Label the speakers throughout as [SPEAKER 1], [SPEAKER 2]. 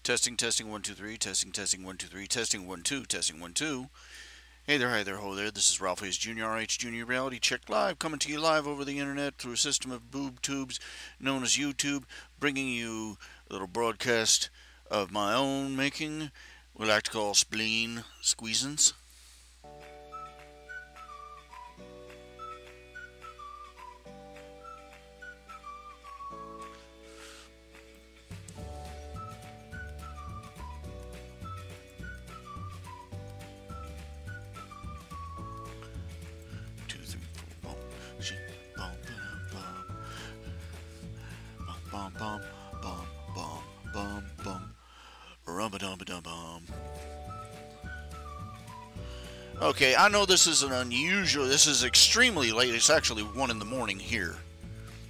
[SPEAKER 1] Testing, testing, 1, 2, 3. Testing, testing, 1, 2, 3. Testing, 1, 2. Testing, 1, 2. Hey there, hi there, ho there. This is RHJunior, RHJunior Reality Check Live, coming to you live over the internet through a system of boob tubes known as YouTube, bringing you a little broadcast of my own making, we like to call spleen squeezins. Bum bum bum bum bum bum rum-a-dum-a-dum-bum. Okay, I know this is this is extremely late. It's actually 1 in the morning here.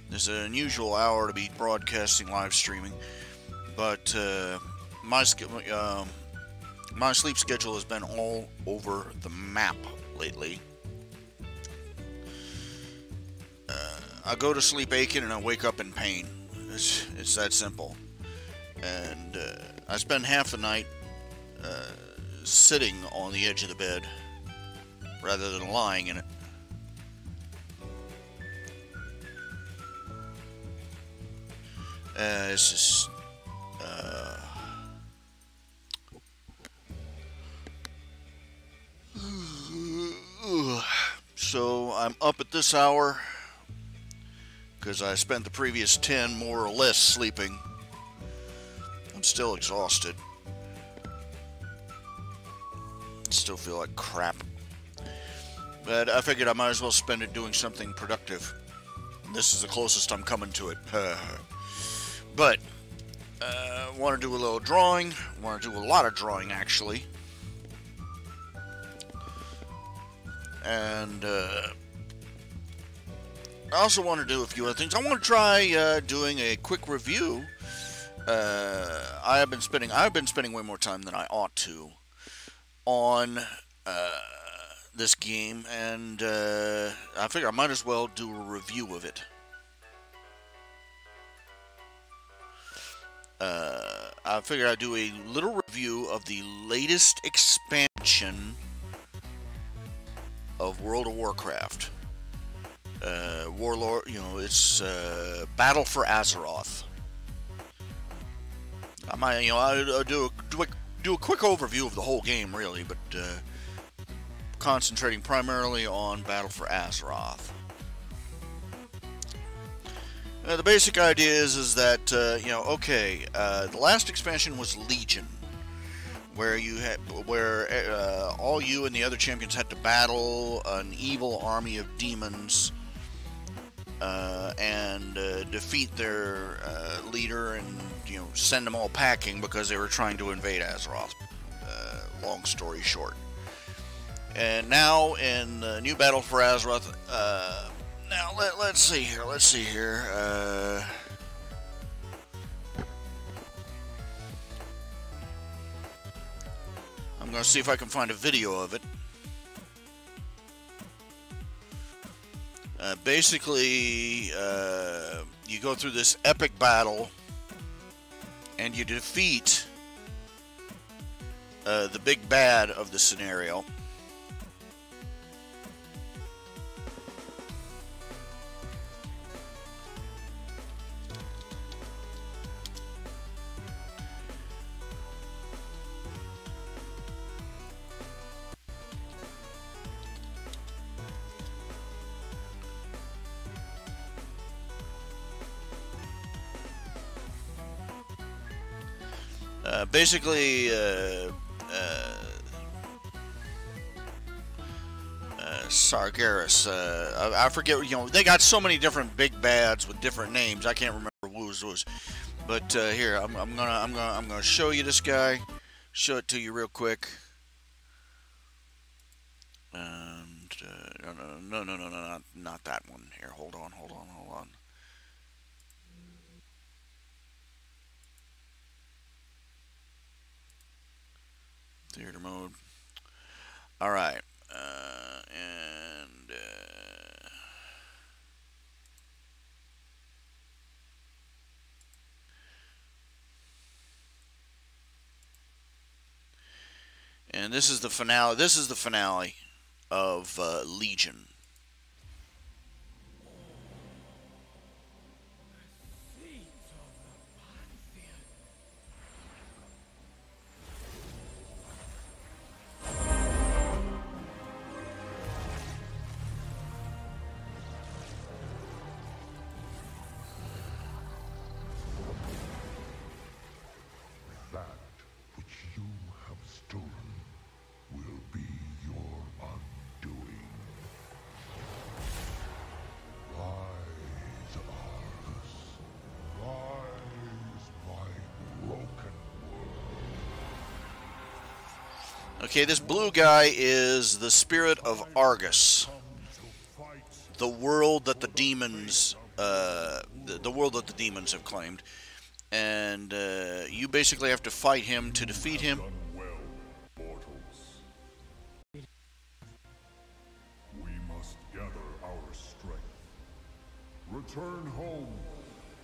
[SPEAKER 1] This is an unusual hour to be broadcasting live streaming, but my sleep schedule has been all over the map lately. I go to sleep aching and I wake up in pain. It's that simple. And I spend half the night sitting on the edge of the bed rather than lying in it. It's just so I'm up at this hour because I spent the previous 10 more or less sleeping. I'm still exhausted. Still feel like crap. But I figured I might as well spend it doing something productive. This is the closest I'm coming to it. But want to do a little drawing. Want to do a lot of drawing, actually. And I also want to do a few other things. I want to try doing a quick review. I've been spending way more time than I ought to on this game, and I figure I might as well do a review of it. I figure I'd do a little review of the latest expansion of World of Warcraft. Warlord, it's Battle for Azeroth. I might, I'll do a quick overview of the whole game, really, but concentrating primarily on Battle for Azeroth. The basic idea is that the last expansion was Legion, where all you and the other champions had to battle an evil army of demons and defeat their leader and send them all packing because they were trying to invade Azeroth. Long story short. And now in the new Battle for Azeroth, now let's see here. I'm gonna see if I can find a video of it. Basically, you go through this epic battle, and you defeat the big bad of the scenario. Basically, Sargeras, I forget, they got so many different big bads with different names, I can't remember who's. But here, I'm gonna show you this guy, show it to you real quick. And no, not that one. Here, hold on. Theater mode. All right, and And this is the finale. This is the finale of Legion. Okay, this blue guy is the spirit of Argus, the world that the demons, the world that the demons have claimed, and you basically have to fight him to defeat him.
[SPEAKER 2] We must gather our strength. Return home,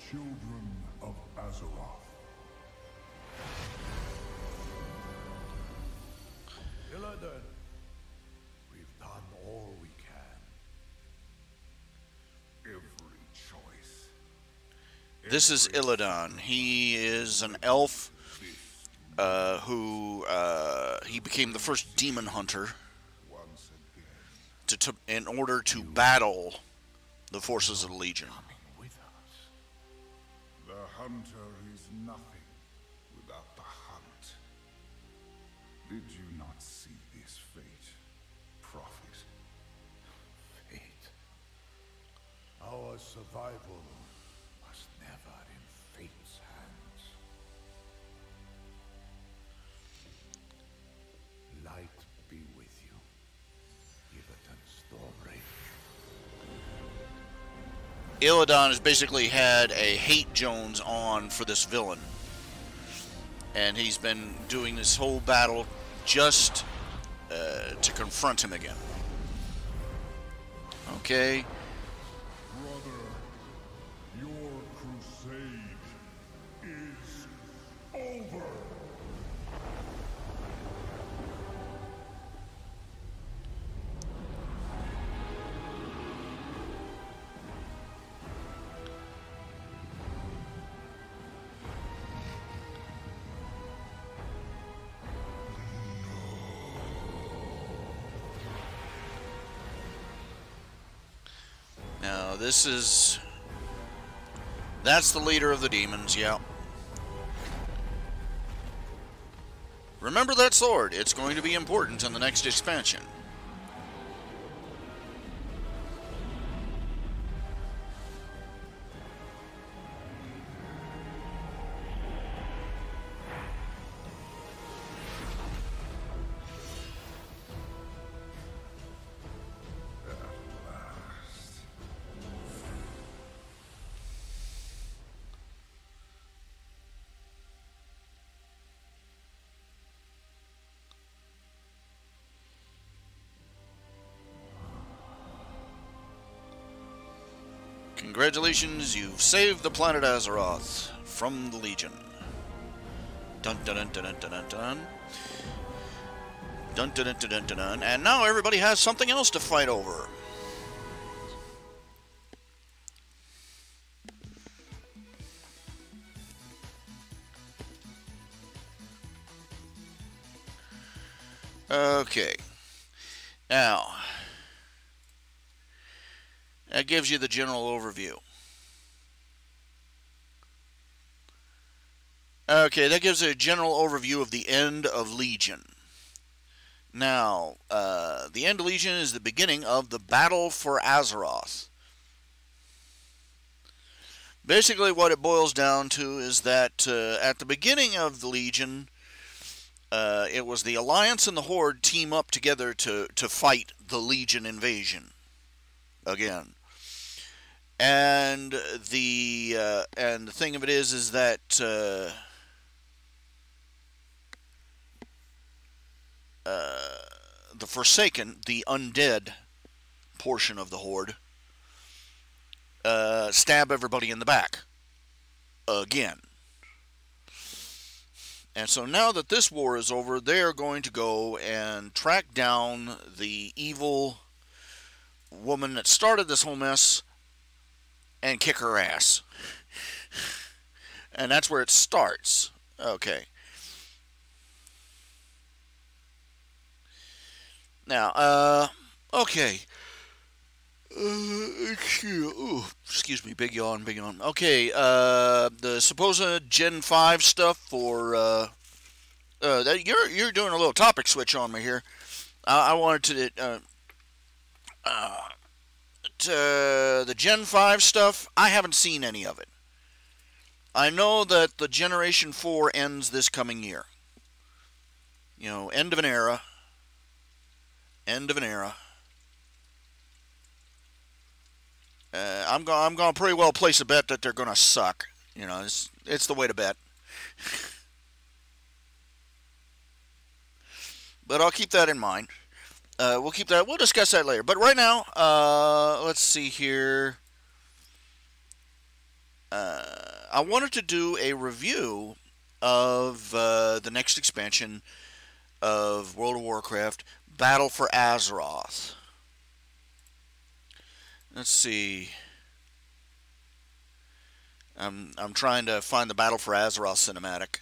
[SPEAKER 2] children of Azeroth. Illidan, we've done all we can. Every choice.
[SPEAKER 1] This is Illidan. He is an elf who he became the first demon hunter in order to battle the forces of the Legion.
[SPEAKER 2] The hunter is nothing without the hunt. Did you not see this fate, prophet? Fate. Our survival was never in fate's hands. Light be with you, Illidan Stormreign.
[SPEAKER 1] Illidan has basically had a hate Jones on for this villain, and he's been doing this whole battle just to confront him again. Okay.
[SPEAKER 2] Brother, your crusade is over.
[SPEAKER 1] Now that's the leader of the demons, yeah. Remember that sword, it's going to be important in the next expansion. Congratulations, you've saved the planet Azeroth from the Legion. Dun dun dun dun dun dun dun. Dun dun dun dun dun dun. And now everybody has something else to fight over. Okay. Now, that gives you the general overview. Okay, that gives a general overview of the end of Legion. Now, the end of Legion is the beginning of the battle for Azeroth. Basically, what it boils down to is that at the beginning of the Legion, it was the Alliance and the Horde team up together to fight the Legion invasion again. And the thing of it is that the Forsaken, the undead portion of the Horde, stab everybody in the back again. And so now that this war is over, they are going to go and track down the evil woman that started this whole mess and kick her ass. And that's where it starts. Okay. Now, okay. Excuse me, big yawn, big yawn. Okay, the supposed Gen 5 stuff for, you're doing a little topic switch on me here. I wanted to the Gen 5 stuff, I haven't seen any of it. I know that the Generation 4 ends this coming year. You know, end of an era. End of an era. I'm going to pretty well place a bet that they're going to suck. You know, it's the way to bet. But I'll keep that in mind. We'll discuss that later. But right now, let's see here. I wanted to do a review of the next expansion of World of Warcraft, Battle for Azeroth. Let's see. I'm trying to find the Battle for Azeroth cinematic.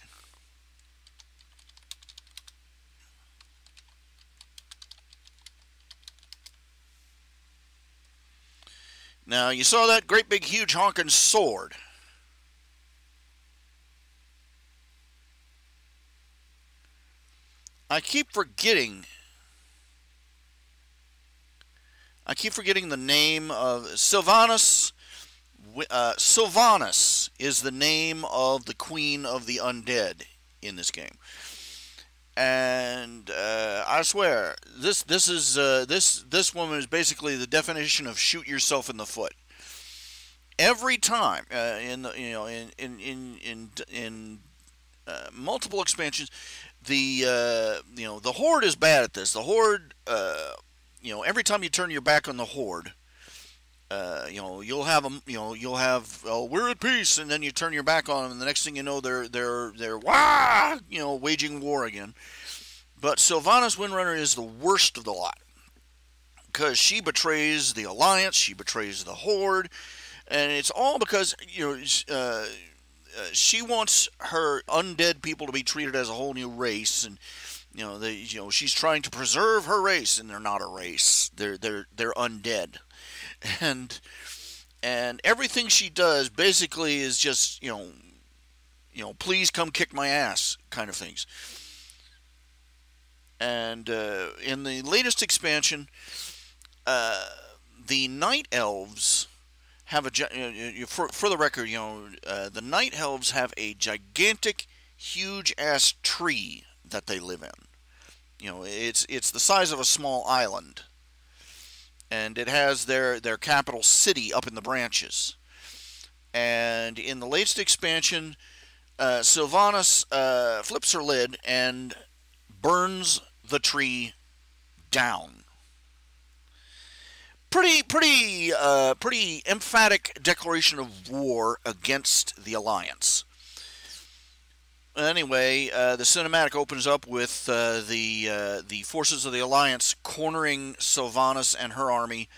[SPEAKER 1] Now, you saw that great big huge honking sword. I keep forgetting the name of Sylvanas. Sylvanas is the name of the Queen of the Undead in this game, and I swear this woman is basically the definition of shoot yourself in the foot. Every time in multiple expansions, the Horde is bad at this. The Horde, every time you turn your back on the Horde, you'll have them. You'll have we're at peace, and then you turn your back on them, and the next thing you know, they're waging war again. But Sylvanas Windrunner is the worst of the lot because she betrays the Alliance, she betrays the Horde, and it's all because she wants her undead people to be treated as a whole new race, and she's trying to preserve her race, and they're not a race. They're undead, and everything she does basically is just please come kick my ass kind of things. And in the latest expansion, the Night Elves have for the record, the Night Elves have a gigantic, huge-ass tree that they live in. It's the size of a small island. And it has their capital city up in the branches. And in the latest expansion, Sylvanas flips her lid and burns the tree down. Pretty emphatic declaration of war against the Alliance. Anyway, the cinematic opens up with the forces of the Alliance cornering Sylvanas and her army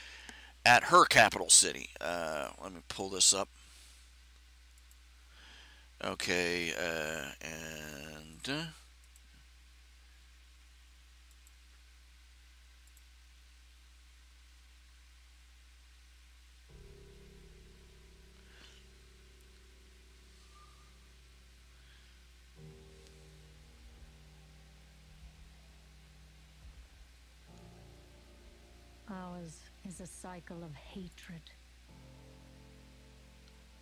[SPEAKER 1] at her capital city. Let me pull this up. Okay, and
[SPEAKER 3] ours is a cycle of hatred.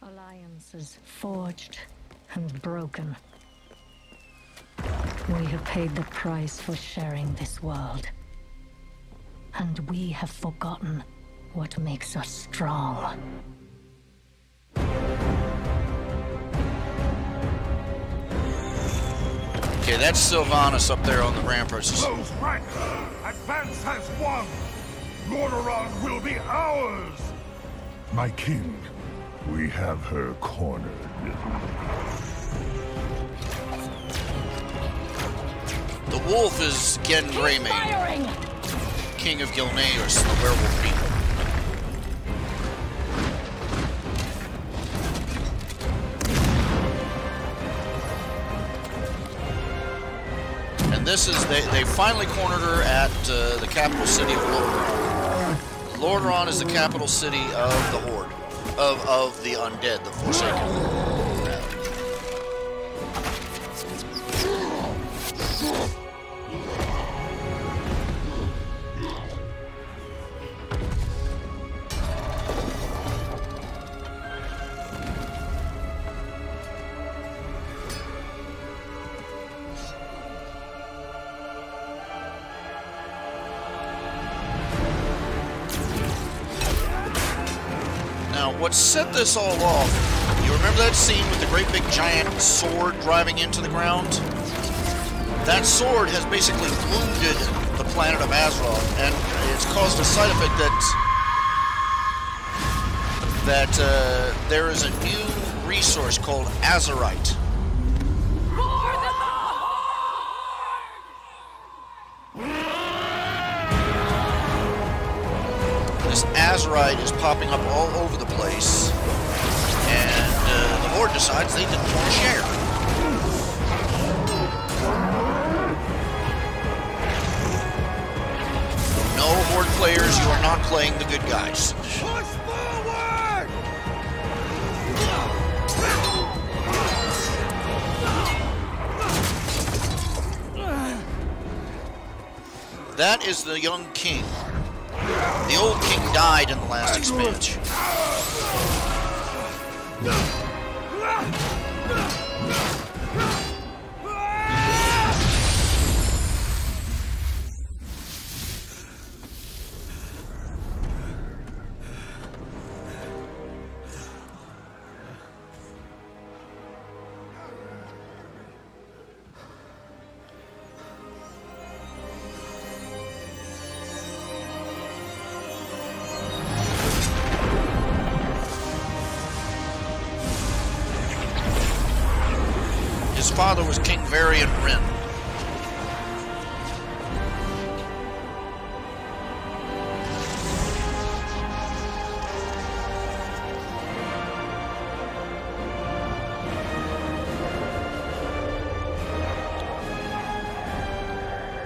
[SPEAKER 3] Alliances forged and broken. We have paid the price for sharing this world. And we have forgotten what makes us strong.
[SPEAKER 1] okay, that's Sylvanas up there on the ramparts.
[SPEAKER 2] Close ranks! Advance has won! Lordaeron will be ours! My king, we have her cornered.
[SPEAKER 1] wolf is Gen Greymane, King of Gilneas, the werewolf people. And this is, they finally cornered her at the capital city of Lordaeron. Lordaeron is the capital city of the Horde, of the undead, the Forsaken. What set this all off, you remember that scene with the great big giant sword driving into the ground? That sword has basically wounded the planet of Azeroth, and it's caused a side effect that there is a new resource called Azerite. This Azerite is popping up all over the place, and the Horde decides they didn't want to share. No Horde players, you are not playing the good guys.
[SPEAKER 2] Push forward!
[SPEAKER 1] That is the young king. The old king died in the last expansion. His father was King Varian Wrynn.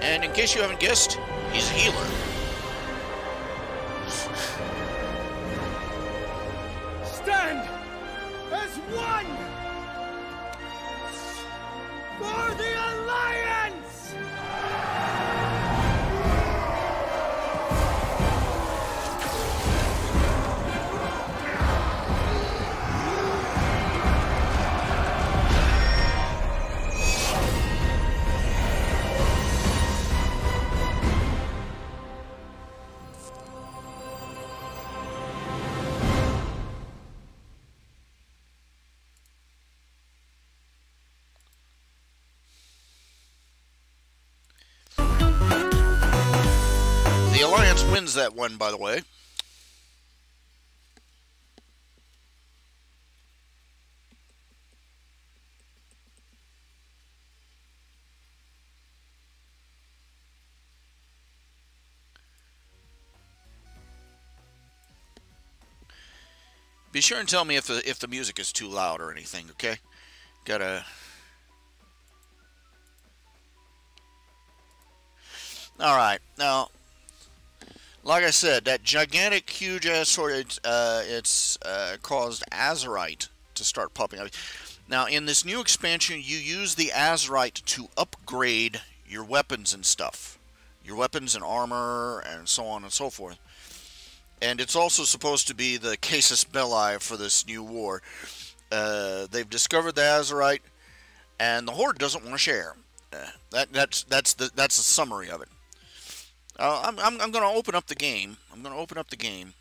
[SPEAKER 1] And in case you haven't guessed, he's a healer.
[SPEAKER 2] Stand as one for the Alliance!
[SPEAKER 1] The Alliance wins that one, by the way. Be sure and tell me if the music is too loud or anything, okay? Gotta... Alright, now... Like I said, that gigantic, huge-ass sword, it's caused Azerite to start popping up. Now, in this new expansion, you use the Azerite to upgrade your weapons and stuff. Your weapons and armor, and so on and so forth. And it's also supposed to be the casus belli for this new war. They've discovered the Azerite, and the Horde doesn't want to share. That's the summary of it. I'm going to open up the game. I'm going to open up the game.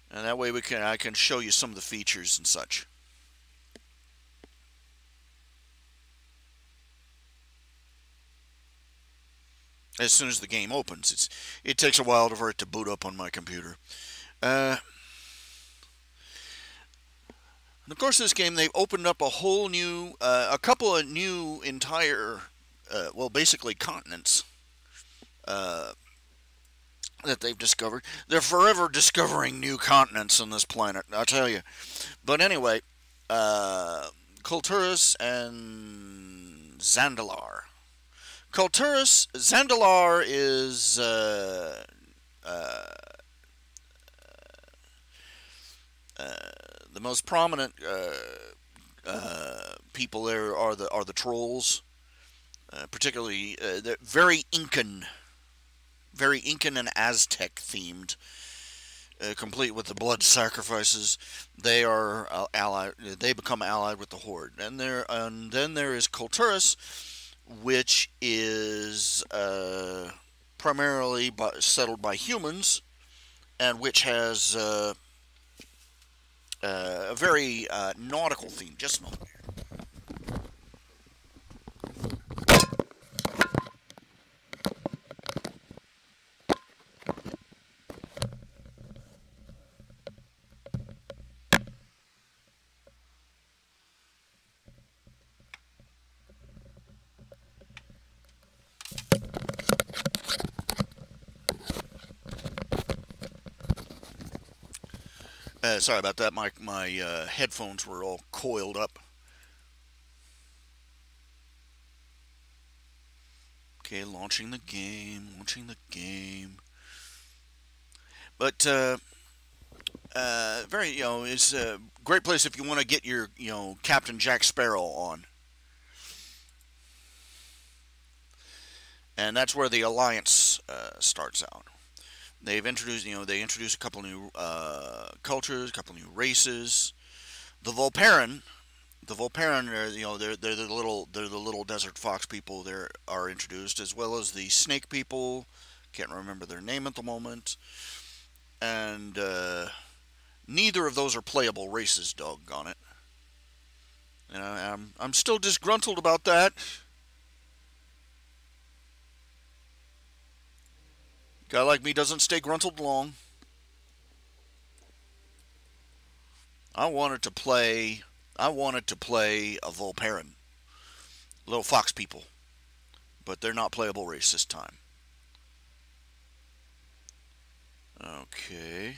[SPEAKER 1] And that way I can show you some of the features and such. as soon as the game opens. It takes a while for it to boot up on my computer. And of course, this game, they've opened up a whole new, a couple of new entire, well, basically continents that they've discovered. They're forever discovering new continents on this planet, I'll tell you. But anyway, Kulturus and Zandalar. Zandalar is the most prominent people there are the trolls, particularly they're very Incan and Aztec themed, complete with the blood sacrifices. They are allied. They become allied with the Horde, and then there is Kulturus, which is primarily settled by humans, and which has a very nautical theme. Just a moment here. Sorry about that. My headphones were all coiled up. Okay, launching the game. But very, it's a great place if you want to get your, Captain Jack Sparrow on. And that's where the Alliance starts out. They've introduced, they introduced a couple new cultures, a couple new races. The Volparen are, they're the little desert fox people. There are introduced, as well as the snake people. Can't remember their name at the moment. And neither of those are playable races. Doggone it. And I'm still disgruntled about that. Guy like me doesn't stay gruntled long. I wanted to play a Volparen. Little fox people. But they're not playable race this time. Okay.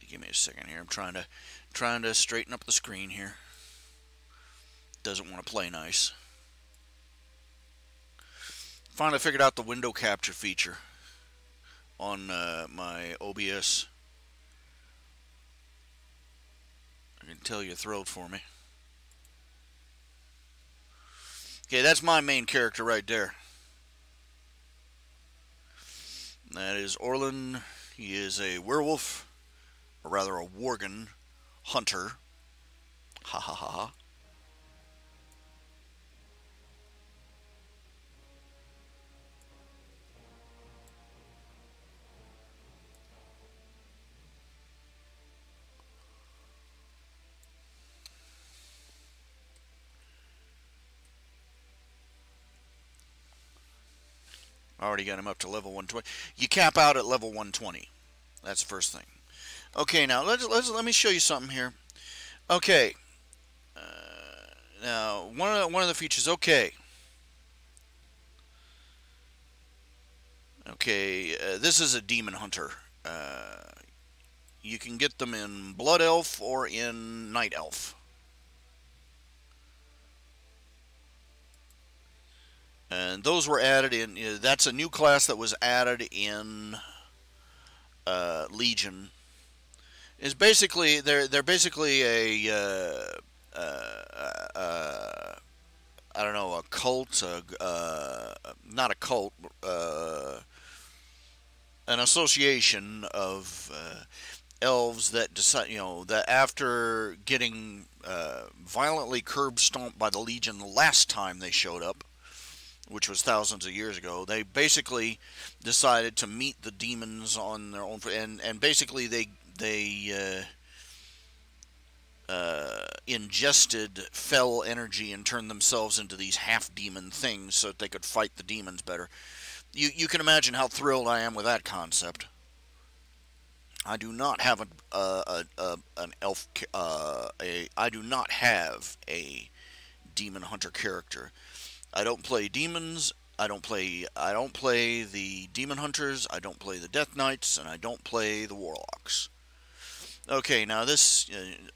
[SPEAKER 1] Give me a second here. I'm trying to straighten up the screen here. Doesn't want to play nice. Finally figured out the window capture feature on my OBS. I can tell you're thrilled for me. Okay, that's my main character right there. That is Orlin. He is a werewolf. Or rather a worgen hunter. Ha ha ha ha. Already got him up to level 120. You cap out at level 120. That's the first thing. Okay, now let me show you something here. Okay, now one of the features. Okay, this is a demon hunter. You can get them in Blood Elf or in Night Elf. And those were added in. That's a new class that was added in Legion. Is basically they're basically a I don't know, a cult, not a cult, an association of elves that decide, that after getting violently curb stomped by the Legion the last time they showed up, which was thousands of years ago, they basically decided to meet the demons on their own, and basically they ingested fell energy and turned themselves into these half-demon things so that they could fight the demons better. You can imagine how thrilled I am with that concept. I do not have an elf. I do not have a demon hunter character. I don't play demons. I don't play the demon hunters. I don't play the death knights, and I don't play the warlocks. Okay, now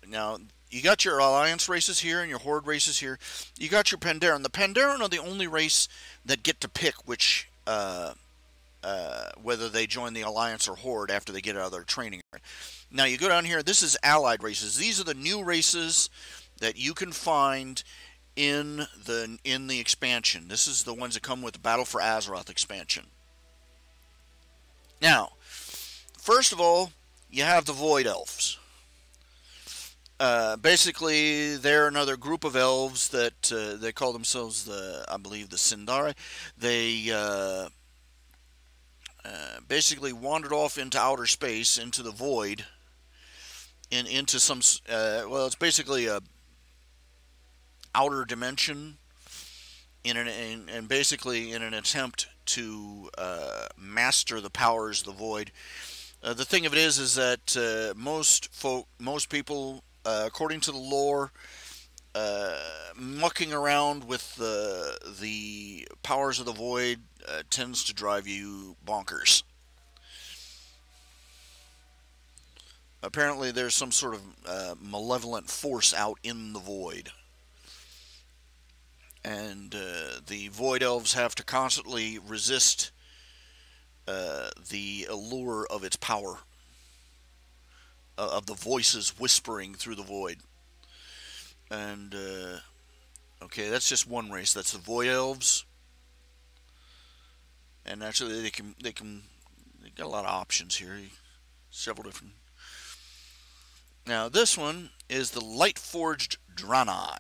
[SPEAKER 1] now you got your alliance races here and your horde races here. You got your Pandaren. The Pandaren are the only race that get to pick which whether they join the alliance or horde after they get out of their training. Now you go down here. This is allied races. These are the new races that you can find in the expansion. This is the ones that come with the Battle for Azeroth expansion. Now, first of all, you have the Void Elves. Basically, they're another group of elves that they call themselves I believe the Sindari. They basically wandered off into outer space, into the void, and into some, well, it's basically a outer dimension, and basically in an attempt to master the powers of the void. The thing of it is that most people, according to the lore, mucking around with the powers of the void tends to drive you bonkers. Apparently there's some sort of malevolent force out in the void. And the Void Elves have to constantly resist the allure of its power, of the voices whispering through the void. And okay, that's just one race. That's the Void Elves. And actually, they got a lot of options here. Several different. Now this one is the Light-Forged Draenei.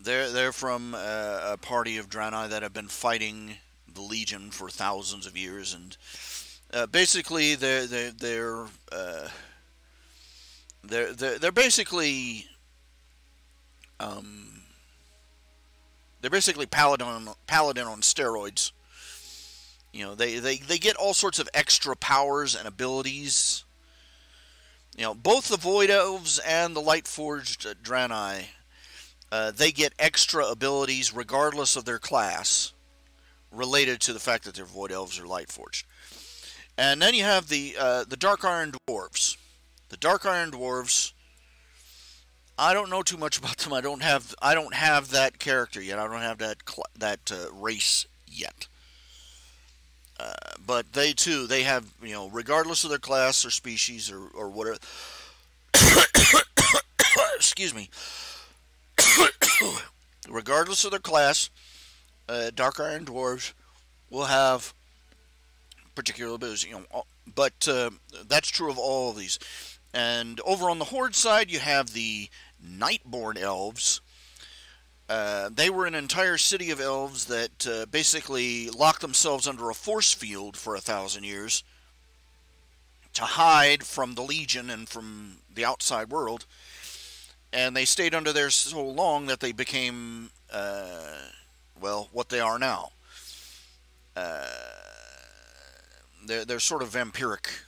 [SPEAKER 1] They're from a party of Draenei that have been fighting the Legion for thousands of years, and basically they're basically paladin on steroids. They get all sorts of extra powers and abilities. Both the Void Elves and the Light-Forged Draenei, they get extra abilities regardless of their class, related to the fact that they're Void Elves or Light-Forged. And then you have the Dark Iron Dwarves. The Dark Iron Dwarves, I don't know too much about them. I don't have that character yet. I don't have that race yet. But they too, they have, regardless of their class or species or whatever. Excuse me. Regardless of their class, Dark Iron Dwarves will have particular abilities. But that's true of all of these. And over on the Horde side, you have the Nightborn Elves. They were an entire city of elves that basically locked themselves under a force field for 1,000 years to hide from the Legion and from the outside world. And they stayed under there so long that they became, well, what they are now. They're sort of vampiric.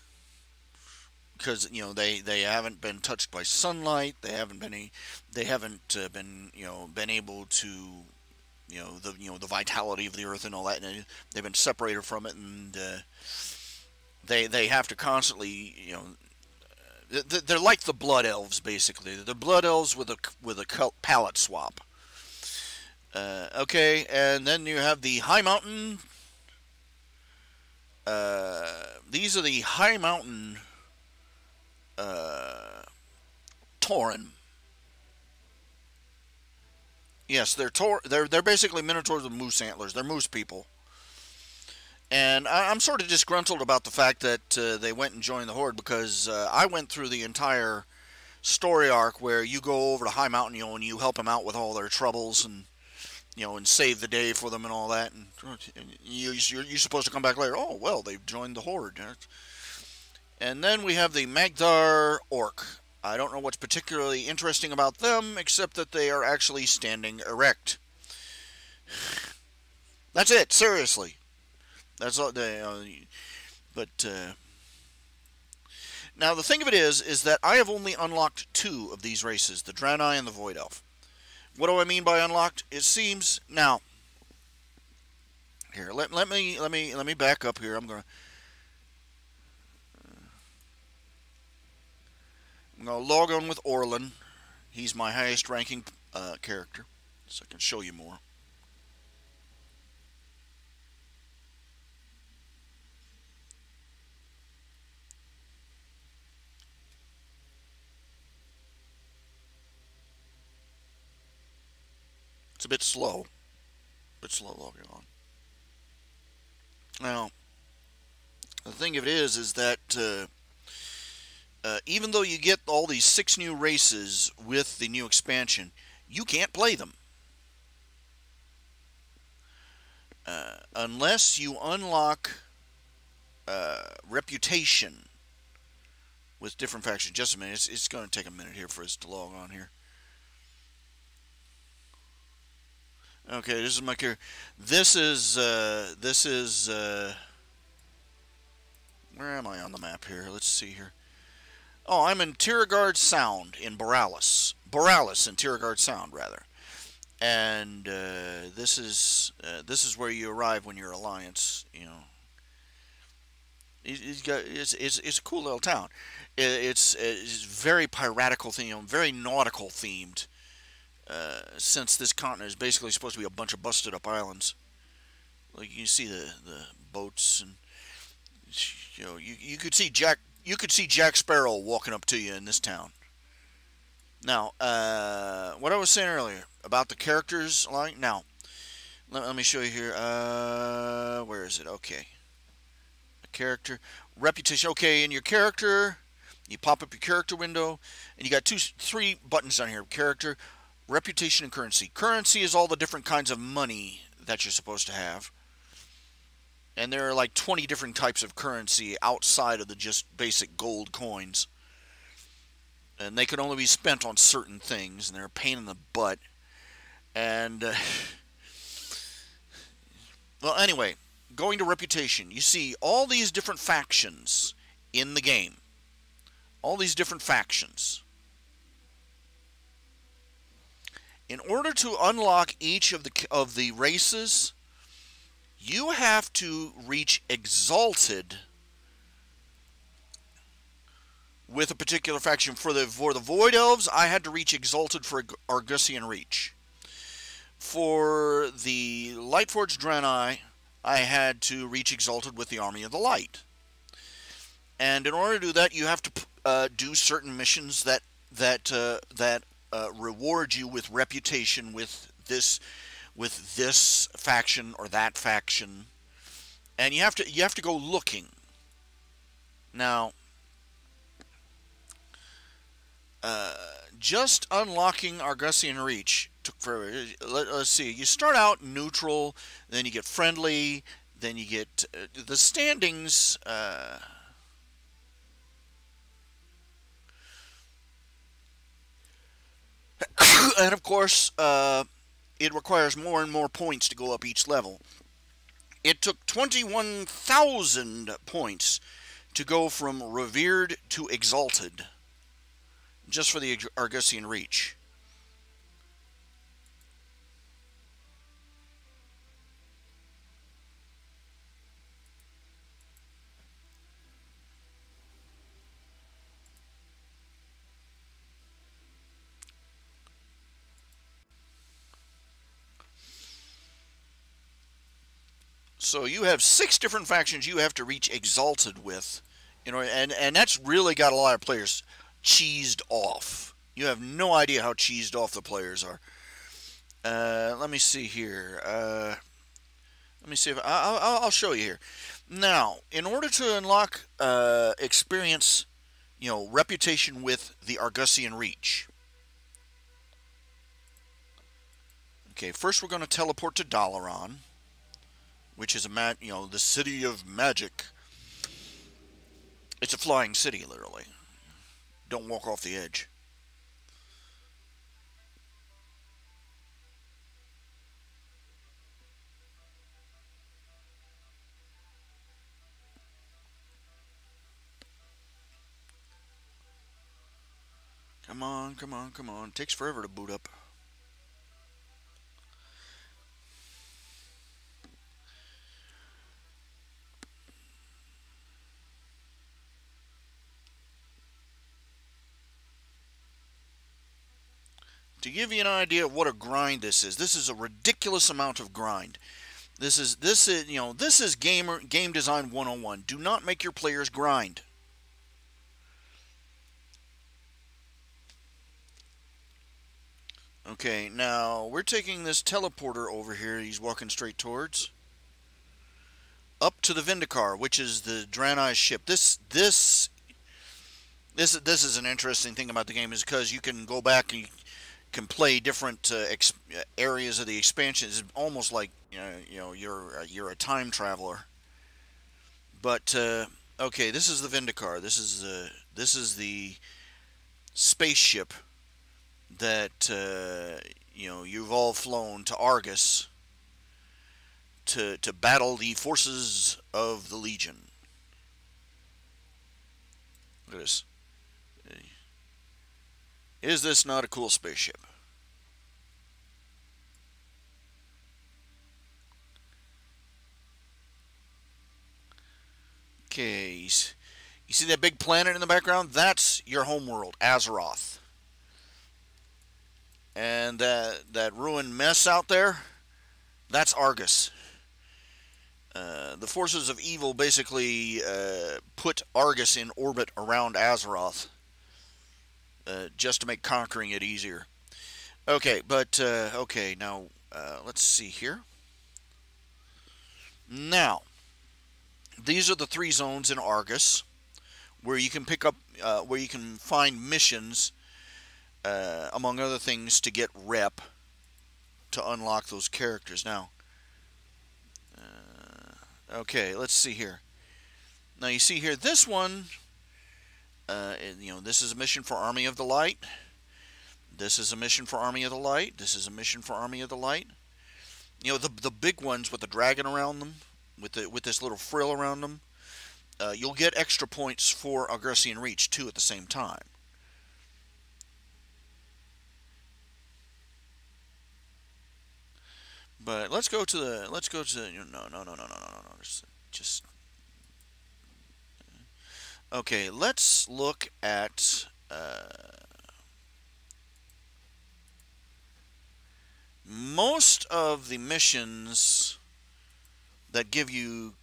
[SPEAKER 1] Because they haven't been touched by sunlight. They haven't been been able to the vitality of the earth and all that. And they've been separated from it, and they have to constantly they're like the Blood Elves basically. They're Blood Elves with a palette swap. Okay, and then you have the High Mountain. These are the High Mountain Tauren. Yes, they're basically minotaurs with moose antlers. They're moose people. And I'm sort of disgruntled about the fact that they went and joined the Horde, because I went through the entire story arc where you go over to High Mountain, and you help them out with all their troubles, and and save the day for them and all that. And you're supposed to come back later. Oh well, they've joined the Horde. And then we have the Magdar Orc. I don't know what's particularly interesting about them, except that they are actually standing erect. That's it. Seriously, that's all. But now the thing of it is that I have only unlocked 2 of these races: the Draenei and the Void Elf. What do I mean by unlocked? It seems now. Here, let me back up here. I'm gonna log on with Orlin. He's my highest ranking character, so I can show you more. It's a bit slow logging on. Now, the thing of it is that even though you get all these 6 new races with the new expansion, you can't play them unless you unlock reputation with different factions. Just a minute. It's going to take a minute here for us to log on here. Okay, this is my character. This is where am I on the map here? Let's see here. Oh, I'm in Tiragard Sound in Boralis. Boralis in Tiragard Sound, rather. And this is where you arrive when you're Alliance. It's a cool little town. It's very piratical themed, very nautical themed. Since this continent is basically supposed to be a bunch of busted up islands, like you see the boats, and you could see Jack Sparrow walking up to you in this town. Now, what I was saying earlier about the characters, like now, let me show you here. Where is it? Okay, a character reputation. Okay, in your character, you pop up your character window, and you got 3 buttons down here: character, reputation, and currency. Currency is all the different kinds of money that you're supposed to have. And there are like 20 different types of currency outside of the just basic gold coins. And they can only be spent on certain things, and they're a pain in the butt. And, well, anyway, going to reputation, you see all these different factions in the game. All these different factions. In order to unlock each of the races, you have to reach Exalted with a particular faction. For the Void Elves, I had to reach Exalted for Argusian Reach. For the Lightforged Draenei, I had to reach Exalted with the Army of the Light. And in order to do that, you have to do certain missions that reward you with reputation with this faction or that faction, and you have to go looking. Now, just unlocking Argusian Reach took forever. Let's see. You start out neutral, then you get friendly, then you get the standings. And of course, it requires more and more points to go up each level. It took 21,000 points to go from Revered to Exalted, just for the Argusian Reach. So you have 6 different factions you have to reach Exalted with, and that's really got a lot of players cheesed off. You have no idea how cheesed off the players are. Let me see here. Let me see if I'll show you here. Now, in order to unlock experience, reputation with the Argusian Reach. Okay, first we're going to teleport to Dalaran, which is the city of magic. It's a flying city, literally. Don't walk off the edge. Come on, come on, come on. It takes forever to boot up. To give you an idea of what a grind this is a ridiculous amount of grind. This is game design 101. Do not make your players grind. Okay, now we're taking this teleporter over here. He's walking straight towards up to the Vindicar, which is the Draenei's ship. This is an interesting thing about the game, is because you can go back and you can play different areas of the expansion. It's almost like you're a time traveler. But okay, this is the Vindicar. This is the spaceship that you've all flown to Argus to battle the forces of the Legion. Look at this. Is this not a cool spaceship? Okay, you see that big planet in the background? That's your homeworld, Azeroth. And that ruined mess out there, that's Argus. The forces of evil basically put Argus in orbit around Azeroth just to make conquering it easier. Okay, but okay, now let's see here. Now, these are the 3 zones in Argus where you can pick up, where you can find missions, among other things, to get rep to unlock those characters. Now, okay, let's see here. Now you see here, this one, this is a mission for Army of the Light. This is a mission for Army of the Light. This is a mission for Army of the Light. The big ones with the dragon around them, with this little frill around them, you'll get extra points for Argusian Reach too at the same time. But let's go to no. Just okay. Let's look at most of the missions that give you.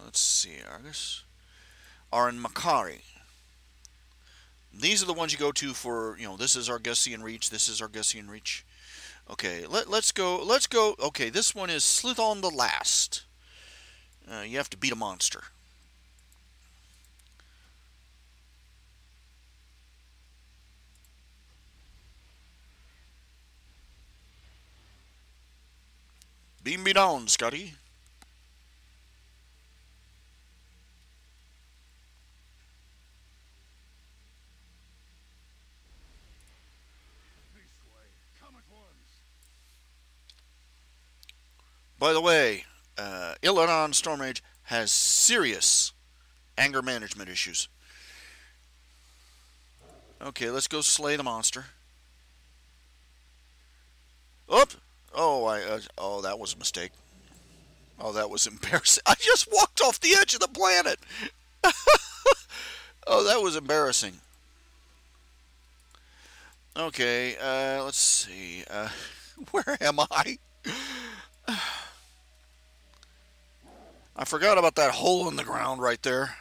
[SPEAKER 1] Let's see, Argus are in Makari. These are the ones you go to for, this is Argusian Reach, this is Argusian Reach. Okay, let's go. Okay, this one is Slithon the Last. You have to beat a monster. Beam me down, Scotty. By the way, Illidan Stormrage has serious anger management issues. Okay, let's go slay the monster. Oop! Oh, that was a mistake. Oh, that was embarrassing. I just walked off the edge of the planet. Oh, that was embarrassing. Okay, let's see. Where am I? I forgot about that hole in the ground right there.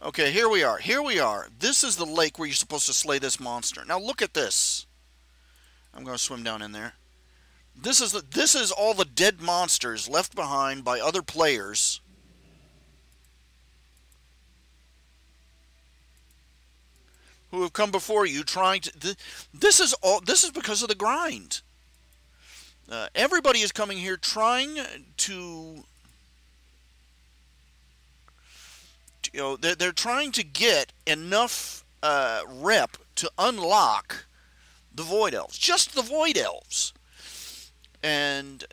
[SPEAKER 1] Okay, here we are. Here we are. This is the lake where you're supposed to slay this monster. Now look at this. I'm going to swim down in there. This is all the dead monsters left behind by other players. Who have come before you trying to... This is because of the grind. Everybody is coming here trying to... You know, they're trying to get enough rep to unlock the Void Elves. Just the Void Elves. And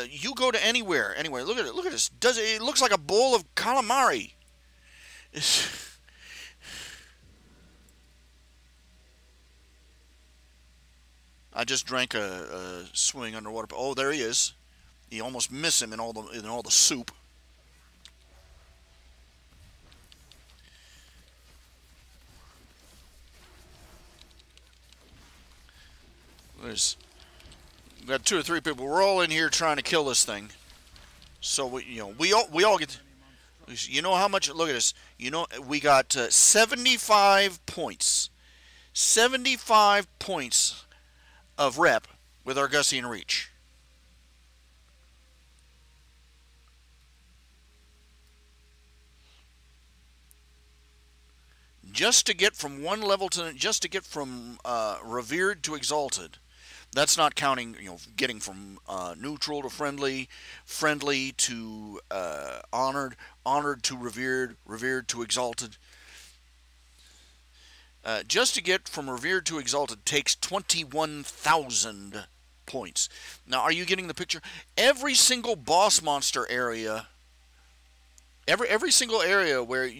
[SPEAKER 1] you go to anywhere. Look at it. Look at this. It looks like a bowl of calamari. I just drank a swimming underwater. Oh, there he is. You almost miss him in all the soup. We've got 2 or 3 people. We're all in here trying to kill this thing. So we all get. You know how much? Look at this. You know we got 75 points. 75 points of rep with our Gussian Reach. Just to get from one level to revered to exalted. That's not counting, getting from neutral to friendly, friendly to honored, honored to revered, revered to exalted. Just to get from revered to exalted takes 21,000 points. Now, are you getting the picture? Every single boss monster area, every single area where,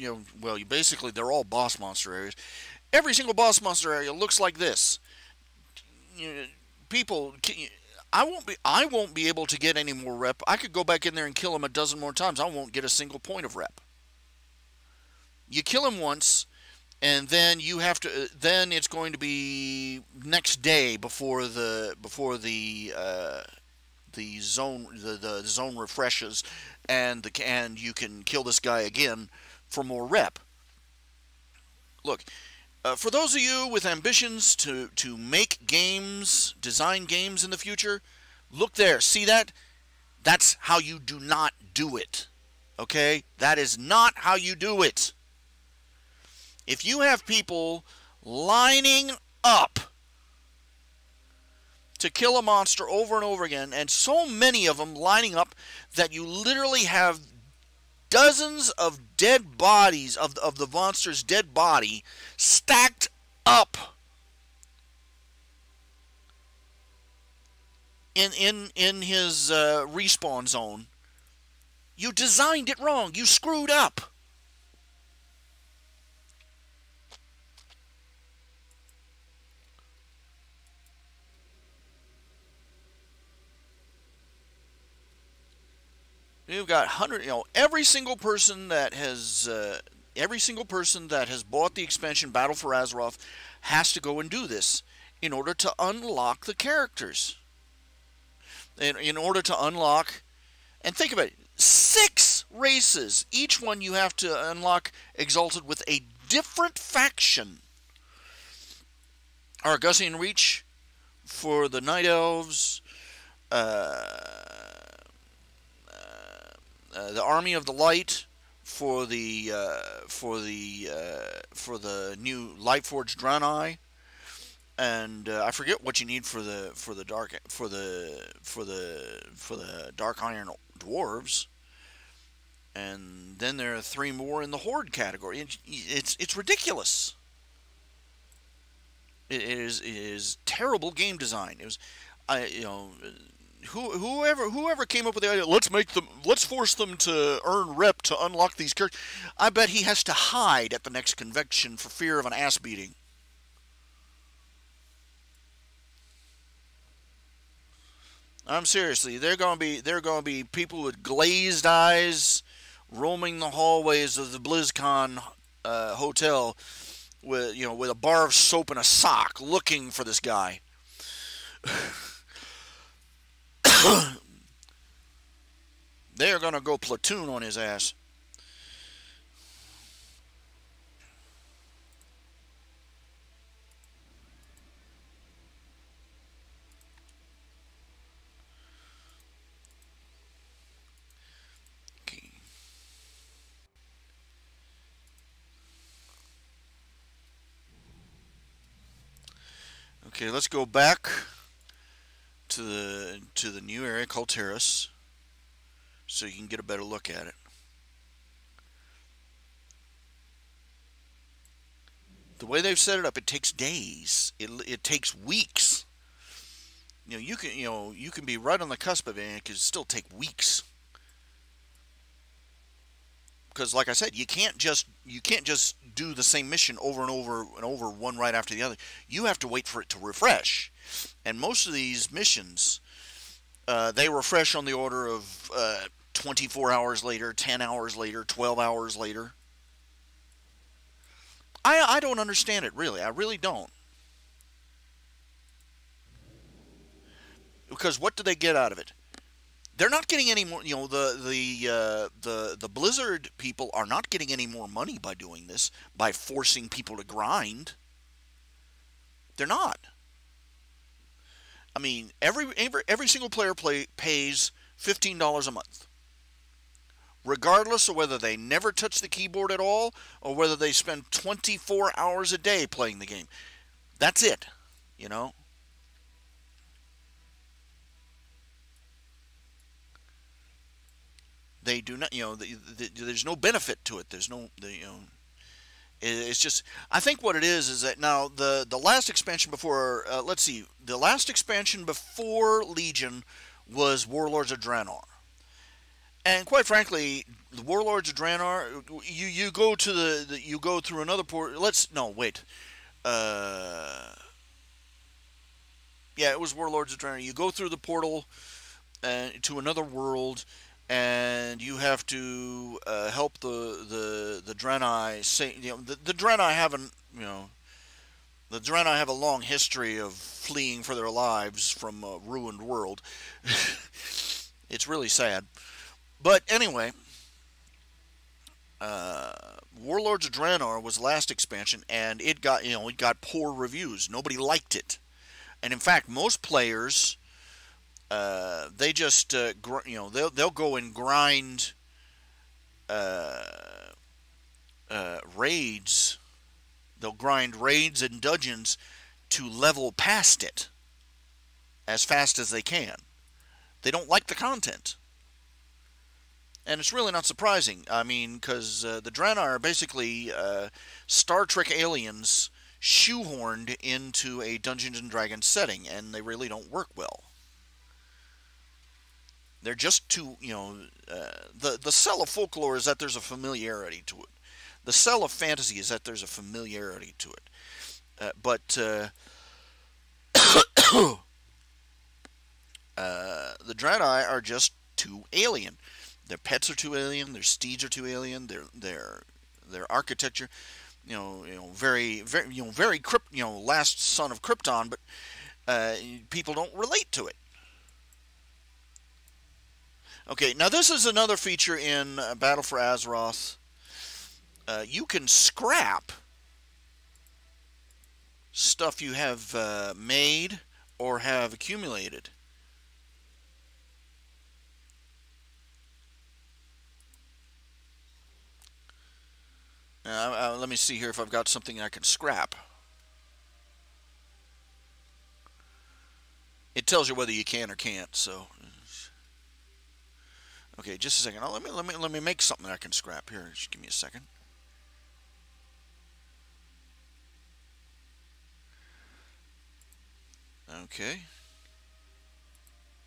[SPEAKER 1] basically they're all boss monster areas. Every single boss monster area looks like this. People, I won't be able to get any more rep. I could go back in there and kill him a dozen more times. I won't get a single point of rep. You kill him once, and then you have to. Then it's going to be next day before the zone refreshes, and you can kill this guy again for more rep. Look. For those of you with ambitions to make games, design games in the future, look there. See that? That's how you do not do it. Okay? That is not how you do it. If you have people lining up to kill a monster over and over again, and so many of them lining up that you literally have dozens of dead bodies of the monster's dead body stacked up in his respawn zone. You designed it wrong. You screwed up. You've got every single person that has bought the expansion Battle for Azeroth has to go and do this in order to unlock the characters. In order to unlock, and think about it, 6 races. Each one you have to unlock exalted with a different faction. Our Gussian Reach for the Night Elves. The Army of the Light for the new Lightforged Draenei, and I forget what you need for the Dark Iron Dwarves, and then there are 3 more in the Horde category. It's ridiculous. It is terrible game design. It was, Whoever came up with the idea, let's force them to earn rep to unlock these characters. I bet he has to hide at the next convention for fear of an ass beating. I'm seriously, they're going to be people with glazed eyes roaming the hallways of the BlizzCon hotel with a bar of soap and a sock looking for this guy. They're going to go platoon on his ass. Okay, let's go back to the new area called Terrace, so you can get a better look at it. The way they've set it up, it takes days. It takes weeks. You can be right on the cusp of it, and it can still take weeks. Because, like I said, you can't just do the same mission over and over and over, one right after the other. You have to wait for it to refresh, and most of these missions, they refresh on the order of 24 hours later, 10 hours later, 12 hours later. I don't understand it, really. I really don't. Because what do they get out of it? They're not getting any more. The Blizzard people are not getting any more money by doing this, by forcing people to grind. They're not. I mean, every single player pays $15 a month, regardless of whether they never touch the keyboard at all or whether they spend 24 hours a day playing the game. That's it, They do not, there's no benefit to it. There's no, it's just, I think what it is that now the last expansion before, let's see, the last expansion before Legion was Warlords of Draenor. And quite frankly, the Warlords of Draenor, you go to you go through another port. Yeah, it was Warlords of Draenor. You go through the portal to another world, and you have to help the Draenei. The Draenei haven't, the Draenei have a long history of fleeing for their lives from a ruined world. It's really sad. But anyway, Warlords of Draenor was the last expansion, and it got poor reviews. Nobody liked it, and in fact, most players, they just they'll go and grind raids. They'll grind raids and dungeons to level past it as fast as they can. They don't like the content. And it's really not surprising. I mean, because the Draenei are basically Star Trek aliens shoehorned into a Dungeons and Dragons setting, and they really don't work well. They're just too, the sell of folklore is that there's a familiarity to it. The sell of fantasy is that there's a familiarity to it. But the Draenei are just too alien. Their pets are too alien. Their steeds are too alien. Their architecture, very last son of Krypton, but people don't relate to it. Okay, now this is another feature in Battle for Azeroth. You can scrap stuff you have made or have accumulated. Let me see here if I've got something I can scrap. It tells you whether you can or can't. So, okay, just a second. Let me make something I can scrap here. Just give me a second. Okay.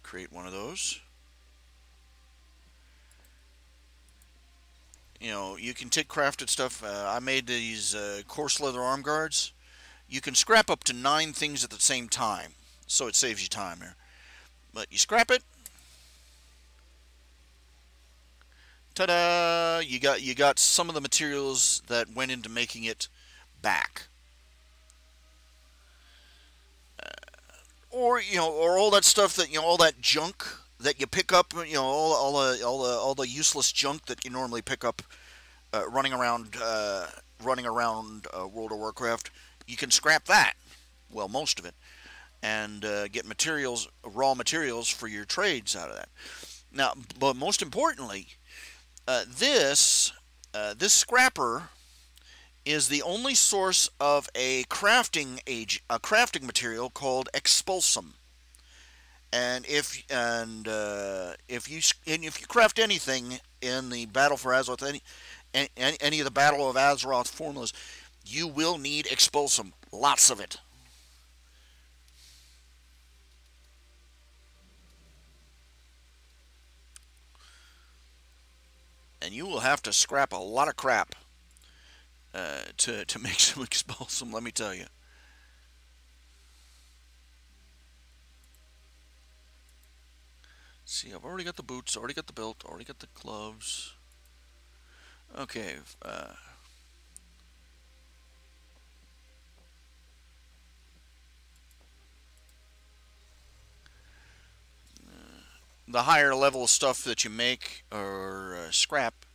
[SPEAKER 1] Create one of those. You can take crafted stuff. I made these coarse leather arm guards. You can scrap up to 9 things at the same time, so it saves you time here. But you scrap it. Ta-da! You got some of the materials that went into making it back. Or all that stuff that all that junk that you pick up, all the useless junk that you normally pick up running around World of Warcraft. You can scrap that, well, most of it, and get raw materials for your trades out of that. Now, but most importantly, this scrapper is the only source of a crafting material called expulsum. And if you craft anything in the Battle for Azeroth, any of the Battle of Azeroth formulas, you will need expulsum, lots of it. And you will have to scrap a lot of crap to make some expulsum, let me tell you. See, I've already got the boots, already got the belt, already got the gloves. Okay. The higher level stuff that you make or scrap,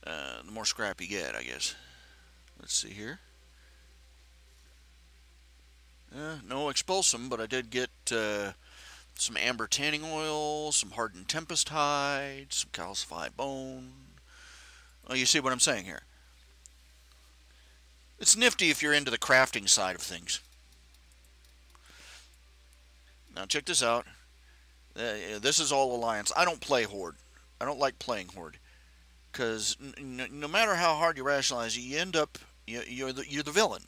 [SPEAKER 1] the more scrap you get, I guess. Let's see here. No expulsum, but I did get some amber tanning oil, some hardened tempest hide, some calcified bone. Oh, you see what I'm saying here? It's nifty if you're into the crafting side of things. Now check this out. This is all Alliance. I don't play Horde. I don't like playing Horde. Because no matter how hard you rationalize, you end up, you're the villain.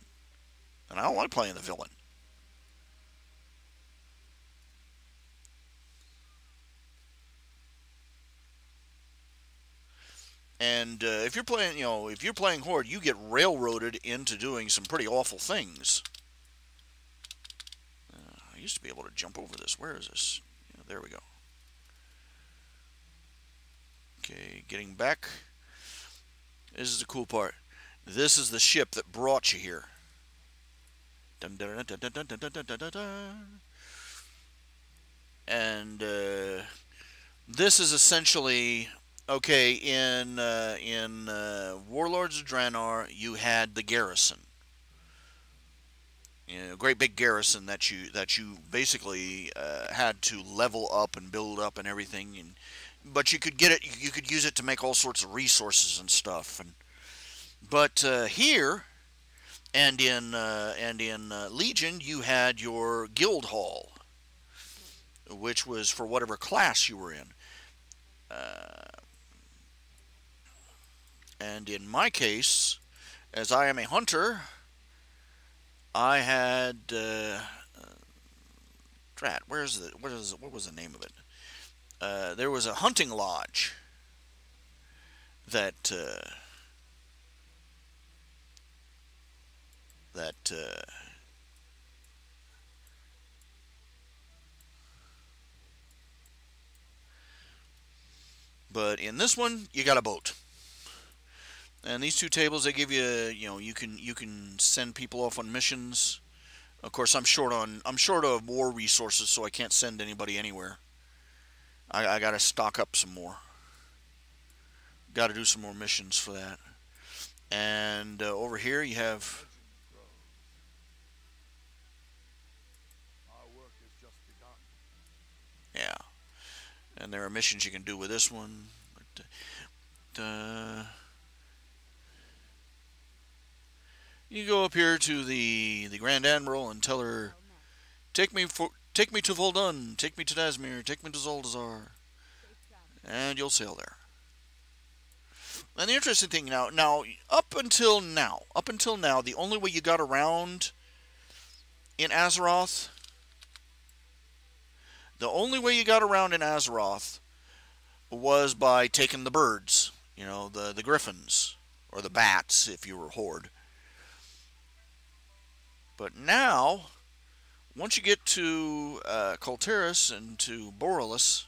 [SPEAKER 1] And I don't like playing the villain. And if you're playing Horde, you get railroaded into doing some pretty awful things. I used to be able to jump over this. Where is this? Yeah, there we go. Okay, getting back. This is the cool part. This is the ship that brought you here. Dun, dun, dun, dun, dun, dun, dun, dun, dun, dun. And this is essentially, okay, in Warlords of Draenor, you had the garrison. Great big garrison that you basically had to level up and build up and everything, but you could use it to make all sorts of resources and stuff. But here and in Legion, you had your guild hall, which was for whatever class you were in. And in my case, as I am a hunter, I had what was the name of it? There was a hunting lodge that but in this one you got a boat. And these two tables, they give you, you can send people off on missions. Of course, I'm short of war resources, so I can't send anybody anywhere. I got to stock up some more. Got to do some more missions for that. And over here you have. Yeah. And there are missions you can do with this one. You go up here to the Grand Admiral and tell her, take me to Voldun, take me to Dazmir, take me to Zuldazar, and you'll sail there. And the interesting thing now up until now, the only way you got around in Azeroth, was by taking the birds, the griffins, or the bats if you were Horde. But now, once you get to Kultiris and to Borealis,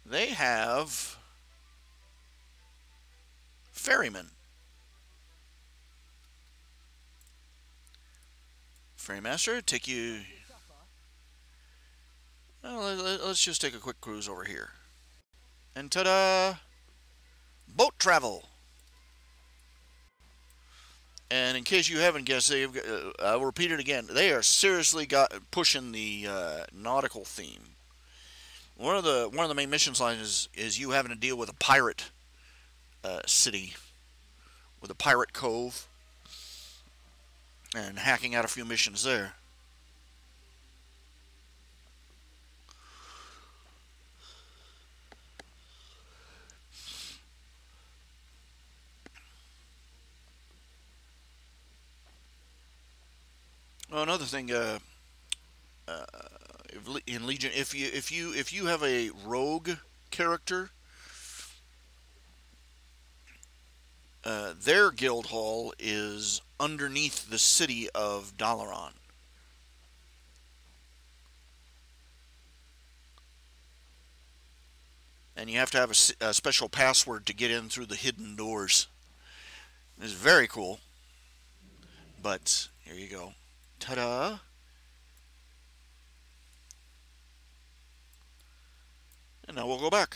[SPEAKER 1] they have ferrymen. Ferrymaster, take you. Well, let's just take a quick cruise over here. And ta-da! Boat travel! And in case you haven't guessed, I'll repeat it again. They are seriously pushing the nautical theme. one of the main mission lines is you having to deal with a pirate city, with a pirate cove, and hacking out a few missions there. Oh, another thing, in Legion, if you have a rogue character, their guild hall is underneath the city of Dalaran. And you have to have a special password to get in through the hidden doors. It's very cool. But here you go. Ta-da! And now we'll go back.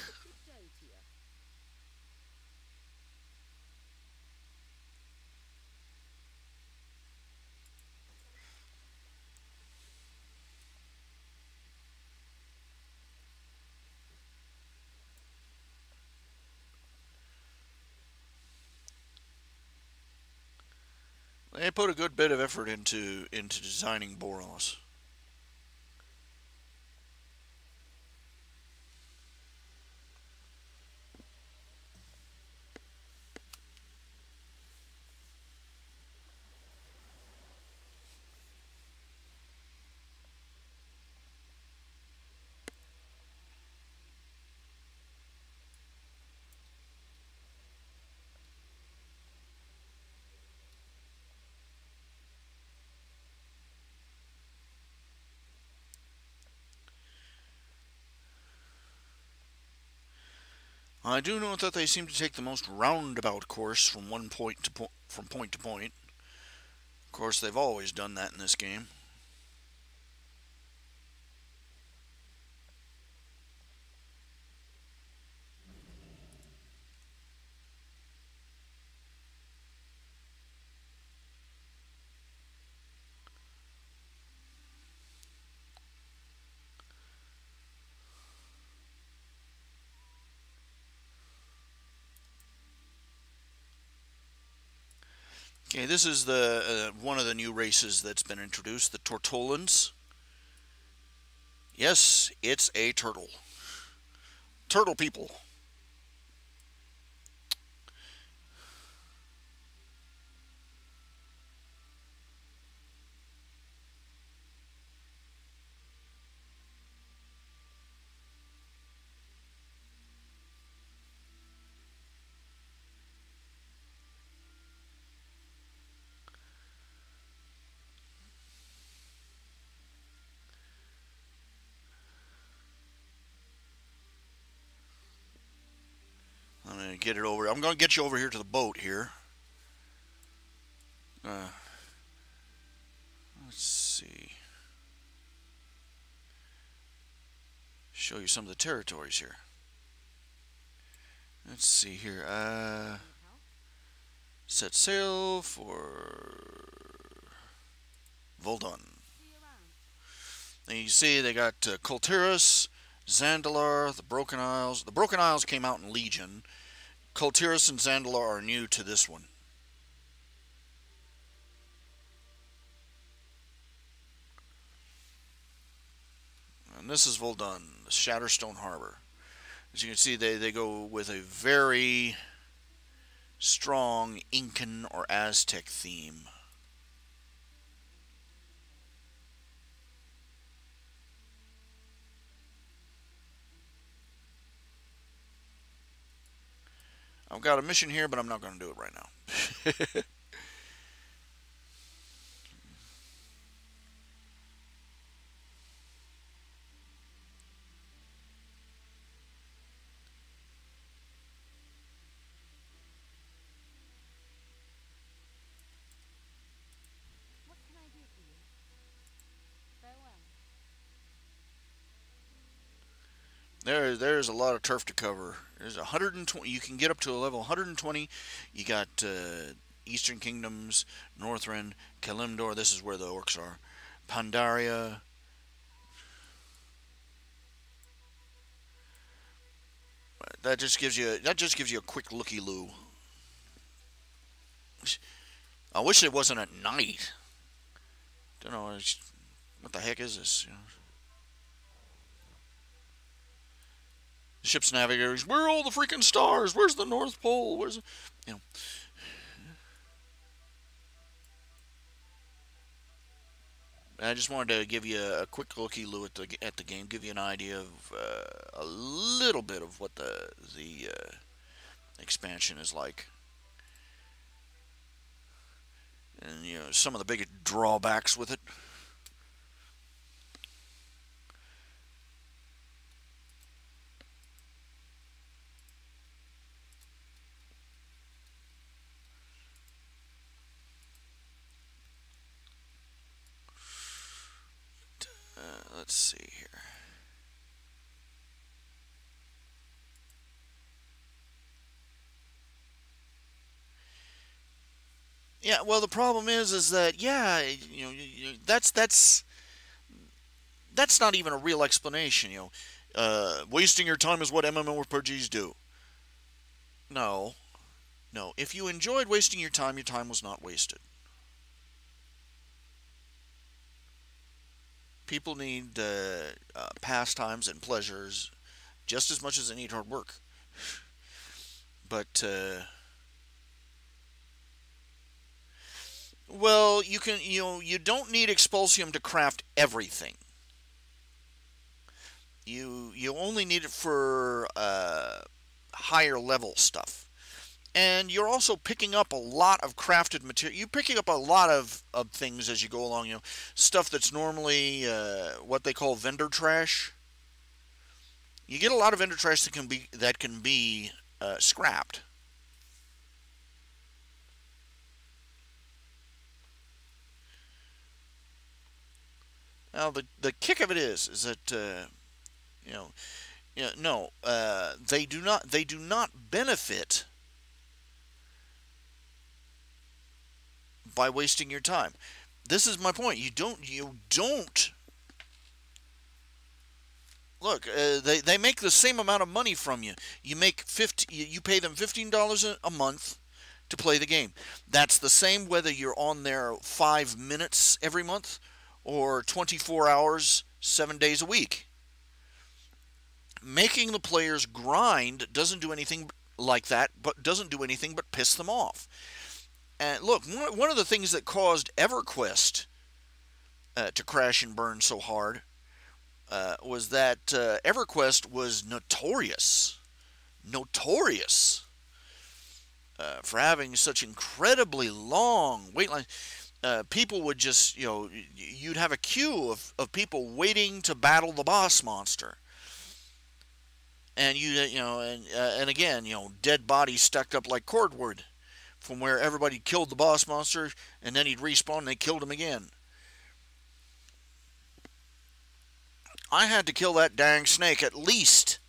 [SPEAKER 1] They put a good bit of effort into designing Boros. I do know that they seem to take the most roundabout course from point to point. Of course, they've always done that in this game. Okay, this is the one of the new races that's been introduced, the Tortolans. Yes, it's a turtle. Turtle people. I'm going to get it over. I'm going to get you over here to the boat here. Let's see. Show you some of the territories here. Let's see here. Set sail for Voldon. And you see they got Kultiras, Zandalar, the Broken Isles. The Broken Isles came out in Legion. Kultiras and Zandalar are new to this one. And this is Voldun, the Shatterstone Harbor. As you can see, they go with a very strong Incan or Aztec theme. I've got a mission here, but I'm not going to do it right now. There's a lot of turf to cover. There's 120. You can get up to a level 120. You got Eastern Kingdoms, Northrend, Kalimdor. This is where the orcs are. Pandaria. That just gives you a quick looky-loo. I wish it wasn't at night. Don't know what the heck is this? You know? The ship's navigators. Where are all the freaking stars? Where's the North Pole? Where's you know? I just wanted to give you a quick looky-loo at the game, give you an idea of a little bit of what the expansion is like, and you know some of the big drawbacks with it. Let's see here. Yeah, well, the problem is that yeah, you know, that's not even a real explanation. You know, wasting your time is what MMORPGs do. No, no. If you enjoyed wasting your time was not wasted. People need pastimes and pleasures just as much as they need hard work. But well, you don't need Expulsium to craft everything. You only need it for higher level stuff. And you're also picking up a lot of crafted material. You're picking up a lot of things as you go along. You know, stuff that's normally what they call vendor trash. You get a lot of vendor trash that can be scrapped. Now the kick of it is that they do not benefit by wasting your time. This is my point. You don't look. They make the same amount of money from you. You pay them $15 a month to play the game. That's the same whether you're on there 5 minutes every month or 24 hours, 7 days a week. Making the players grind doesn't do anything like that, but doesn't do anything but piss them off. And look, one of the things that caused EverQuest to crash and burn so hard was that EverQuest was notorious for having such incredibly long wait lines. People would just, you'd have a queue of people waiting to battle the boss monster. And and again, dead bodies stacked up like cordwood from where everybody killed the boss monster, and then he'd respawn and they killed him again. I had to kill that dang snake at least.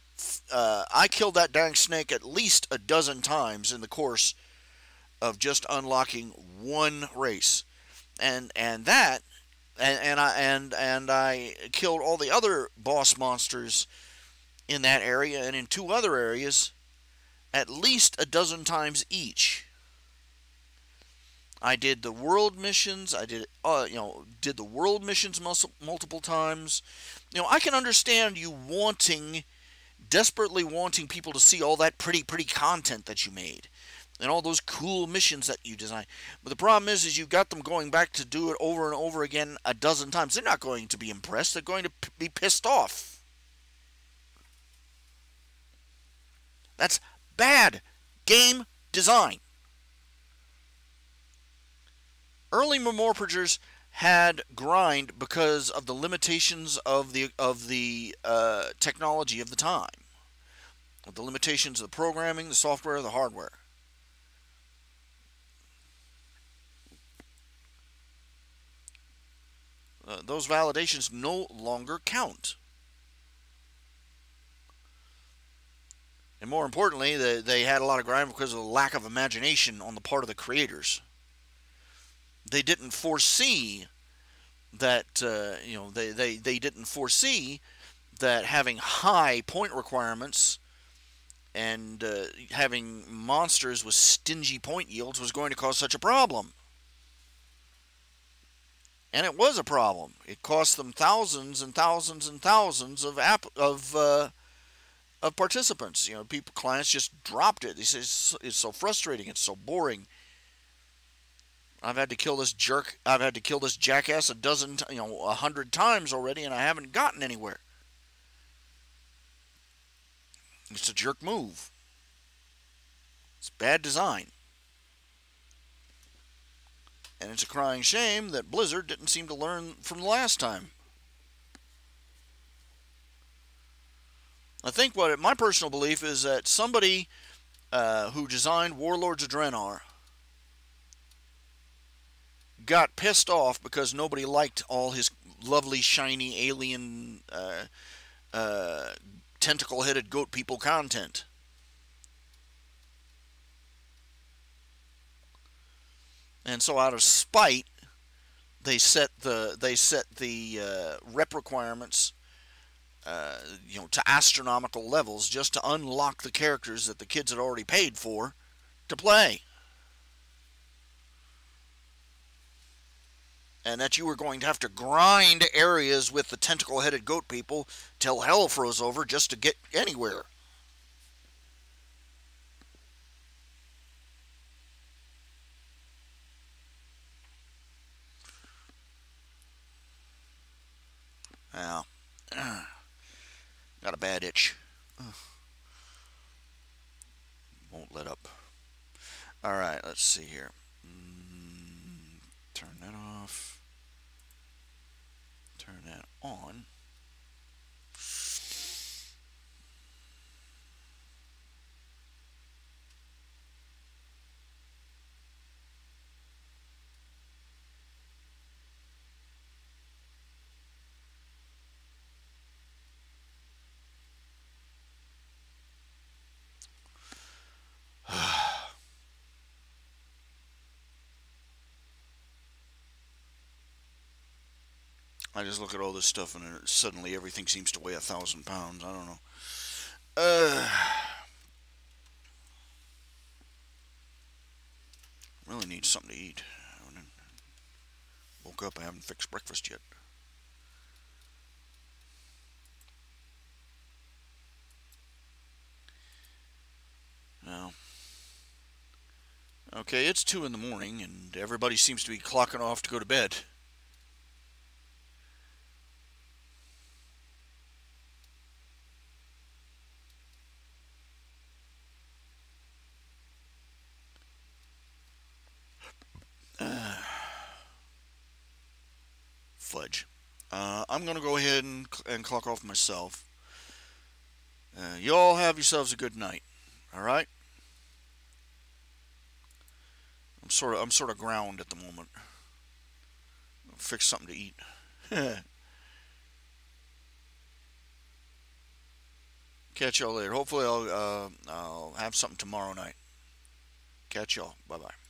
[SPEAKER 1] I killed that dang snake at least a dozen times in the course of just unlocking one race, and I killed all the other boss monsters in that area and in 2 other areas at least a dozen times each. I did the world missions. I did the world missions multiple times. I can understand you desperately wanting people to see all that pretty content that you made and all those cool missions that you designed. But the problem is you've got them going back to do it over and over again a dozen times. They're not going to be impressed. They're going to be pissed off. That's bad game design. Early MMORPGers had grind because of the limitations of the technology of the time, the limitations of the programming, the software, the hardware. Those validations no longer count. And more importantly, they had a lot of grind because of the lack of imagination on the part of the creators. They didn't foresee that they didn't foresee that having high point requirements and having monsters with stingy point yields was going to cause such a problem. And it was a problem. It cost them thousands and thousands and thousands of participants. You know, clients just dropped it. They say it's so frustrating. It's so boring. I've had to kill this jerk. I've had to kill this jackass 100 times already, and I haven't gotten anywhere. It's a jerk move. It's bad design. And it's a crying shame that Blizzard didn't seem to learn from the last time. I think my personal belief is that somebody who designed Warlords of Draenor got pissed off because nobody liked all his lovely, shiny, alien, tentacle-headed goat people content. And so, out of spite, they set the rep requirements, to astronomical levels just to unlock the characters that the kids had already paid for to play. And that you were going to have to grind areas with the tentacle-headed goat people till hell froze over just to get anywhere. Yeah. Got a bad itch. Won't let up. Alright, let's see here. Turn that off. Turn that on. I just look at all this stuff and suddenly everything seems to weigh 1,000 pounds. I don't know. Really need something to eat. Woke up, I haven't fixed breakfast yet. Now, okay, it's 2 in the morning and everybody seems to be clocking off to go to bed. Fudge. I'm going to go ahead and clock off myself. You all have yourselves a good night. All right? I'm sort of ground at the moment. I'll fix something to eat. Catch y'all later. Hopefully I'll have something tomorrow night. Catch y'all. Bye-bye.